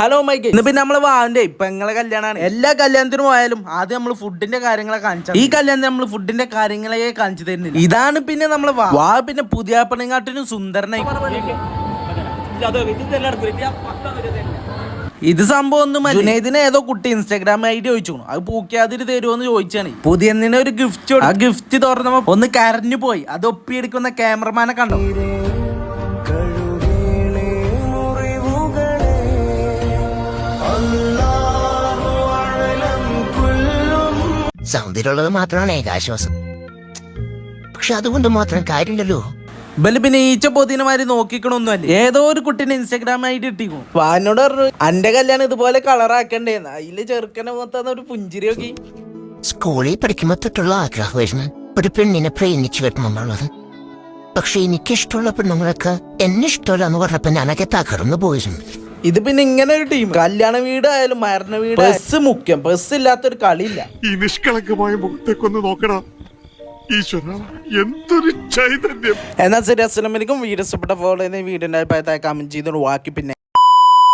Hello mic, ഇന്ന് പിന്നെ നമ്മള് വാവിന്റെ പെങ്ങളെ കല്യാണമാണ്. എല്ലാ കല്യാണത്തിനും പോയാലും ആദ്യം നമ്മൾ ഫുഡിന്റെ കാര്യങ്ങളെ കാണിച്ചു. ഈ കല്യാണത്തിന് നമ്മൾ ഫുഡിന്റെ കാര്യങ്ങളെ കാണിച്ചു തരുന്നില്ല. ഇതാണ് പിന്നെ നമ്മള് വാ പിന്നെ പുതിയ പെണ്ണുങ്ങാട്ടിനും സുന്ദരനായി. ഇത് സംഭവം ഒന്നും ജുനൈദിനെ ഏതോ കുട്ടി ഇൻസ്റ്റാഗ്രാം ഐഡി ചോദിച്ചു, അത് പൂക്കിയാതിരി തരുമോന്ന് ചോദിച്ചാണ്. പുതിയതിനെ ഒരു ഗിഫ്റ്റ്, ആ ഗിഫ്റ്റ് തുറന്നപ്പോ ഒന്ന് കരഞ്ഞു പോയി. അത് ഒപ്പിയെടുക്കുന്ന ക്യാമറമാനെ കണ്ടോ? സൗന്ദര്യമുള്ളത് മാത്രമാണ് ഏകാശ്വാസം. പക്ഷെ അതുകൊണ്ട് മാത്രം കാര്യമില്ലല്ലോ. ബല് പിന്നെ ഈച്ച പൊതിനമാര് നോക്കിക്കണൊന്നുമല്ല. ഏതോ ഒരു കുട്ടീനെ ഇൻസ്റ്റാഗ്രാം ആയിട്ട് ഇട്ടിക്കും. വാനോട് പറഞ്ഞു അന്റെ കല്യാണം ഇതുപോലെ കളറാക്കണ്ടേന്ന്. അതില് ചെറുക്കനെ മൊത്തം ഒരു പുഞ്ചിരി നോക്കി. സ്കൂളിൽ പഠിക്കുമ്പോ തൊട്ടുള്ള ആഗ്രഹമായിരുന്നു ഒരു പെണ്ണിനെ പ്രേമിച്ചു കിട്ടണമെന്നുള്ളത്. പക്ഷെ എനിക്കിഷ്ടമുള്ള പെണ്ണുങ്ങളൊക്കെ എന്നെ ഇഷ്ടമല്ല എന്ന് പറഞ്ഞപ്പോ ഞാനൊക്കെ തകർന്നു പോയിരുന്നു. ഇത് പിന്നെ ഇങ്ങനെ ഒരു ടീം. കല്യാണ വീടായാലും മരണ വീട്, ബസ് മുഖ്യം. ബസ് ഇല്ലാത്തൊരു കളിയില്ല. ഈ നിഷ്കളങ്കമായ മുഖത്തേക്കൊന്ന് നോക്കണം ഈശ്വര, എന്തൊരു ചൈതന്യം. എന്നാൽ ശരി, അസ്സലാമു അലൈക്കും. വീഡിയോ ഇഷ്ടപ്പെട്ട ഫോളോ ചെയ്യുന്ന വീഡിയോ കമന്റ് ചെയ്തോണ്ട് വാക്കി പിന്നെ